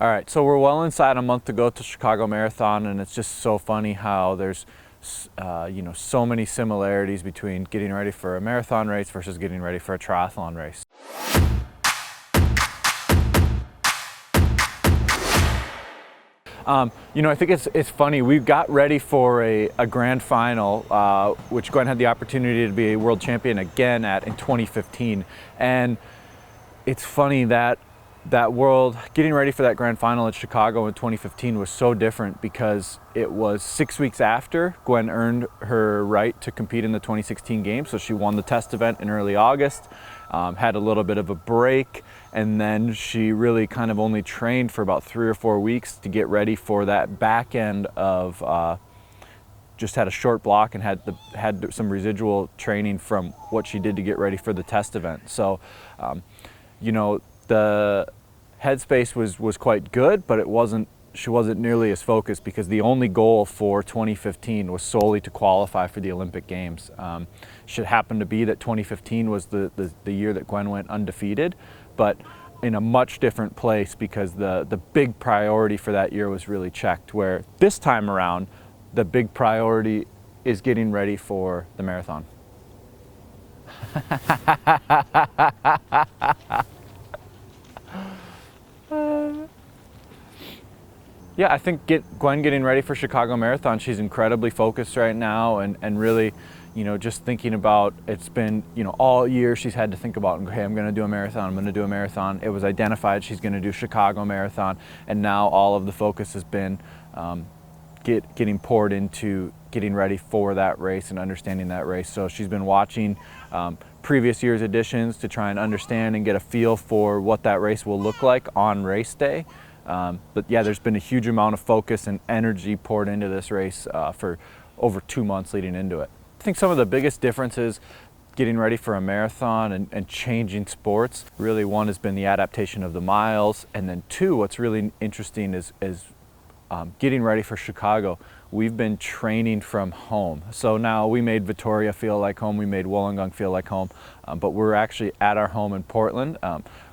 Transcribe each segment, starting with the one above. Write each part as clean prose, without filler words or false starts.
All right, so we're well inside a month to go to Chicago Marathon, and it's just so funny how there's so many similarities between getting ready for a marathon race versus getting ready for a triathlon race. I think it's funny. We got ready for a grand final, which Gwen had the opportunity to be a world champion again in 2015. And it's funny that getting ready for that grand final in Chicago in 2015 was so different because it was 6 weeks after Gwen earned her right to compete in the 2016 games. So she won the test event in early August, had a little bit of a break, and then she really kind of only trained for about 3 or 4 weeks to get ready for that back end of just had a short block and had some residual training from what she did to get ready for the test event. So, the headspace was quite good, but she wasn't nearly as focused because the only goal for 2015 was solely to qualify for the Olympic Games. Should happen to be that 2015 was the year that Gwen went undefeated, but in a much different place because the big priority for that year was really checked, where this time around, the big priority is getting ready for the marathon. Yeah, I think Gwen getting ready for Chicago Marathon, she's incredibly focused right now and really, just thinking about, it's been, all year she's had to think about, okay, I'm gonna do a marathon. It was identified she's gonna do Chicago Marathon, and now all of the focus has been getting poured into getting ready for that race and understanding that race. So she's been watching previous year's editions to try and understand and get a feel for what that race will look like on race day. But yeah, there's been a huge amount of focus and energy poured into this race for over 2 months leading into it. I think some of the biggest differences getting ready for a marathon and changing sports, really one has been the adaptation of the miles, and then two, what's really interesting is getting ready for Chicago. We've been training from home. So now we made Victoria feel like home, we made Wollongong feel like home, but we're actually at our home in Portland,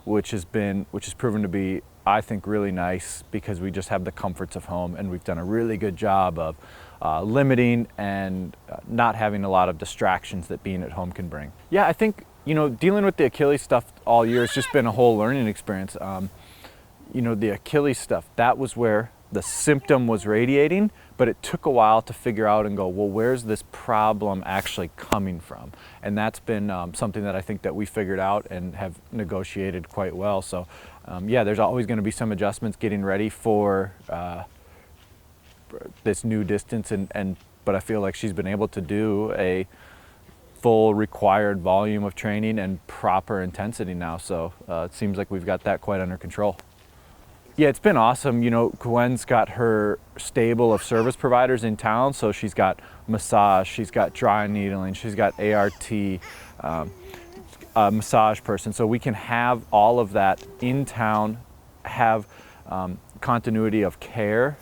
which has proven to be, I think, really nice because we just have the comforts of home, and we've done a really good job of limiting and not having a lot of distractions that being at home can bring. Yeah, I think, dealing with the Achilles stuff all year has just been a whole learning experience. The Achilles stuff, that was where the symptom was radiating, but it took a while to figure out and go, well, where's this problem actually coming from? And that's been something that I think that we figured out and have negotiated quite well. So yeah, there's always going to be some adjustments getting ready for this new distance, but I feel like she's been able to do a full required volume of training and proper intensity now. So it seems like we've got that quite under control. Yeah, it's been awesome. Gwen's got her stable of service providers in town. So she's got massage, she's got dry needling, she's got ART, a massage person. So we can have all of that in town, have continuity of care.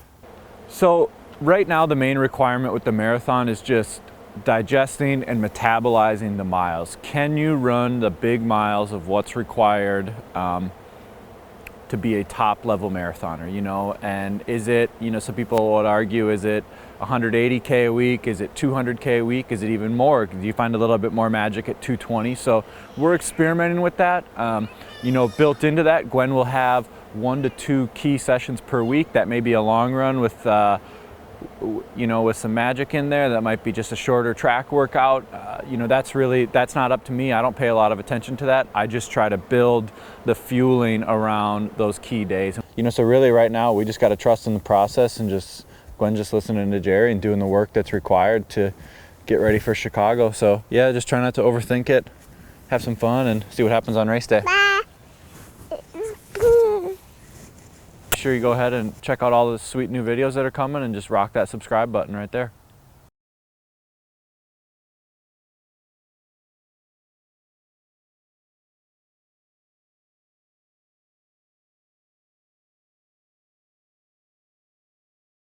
So right now, the main requirement with the marathon is just digesting and metabolizing the miles. Can you run the big miles of what's required to be a top level marathoner, and is it, some people would argue, is it 180K a week? Is it 200K a week? Is it even more? Do you find a little bit more magic at 220? So we're experimenting with that. Built into that, Gwen will have 1 to 2 key sessions per week. That may be a long run with with some magic in there. That might be just a shorter track workout. That's not up to me. I don't pay a lot of attention to that. I just try to build the fueling around those key days. So really right now we just got to trust in the process and Gwen just listening to Jerry and doing the work that's required to get ready for Chicago. So yeah, just try not to overthink it, have some fun, and see what happens on race day. Be sure you go ahead and check out all the sweet new videos that are coming and just rock that subscribe button right there.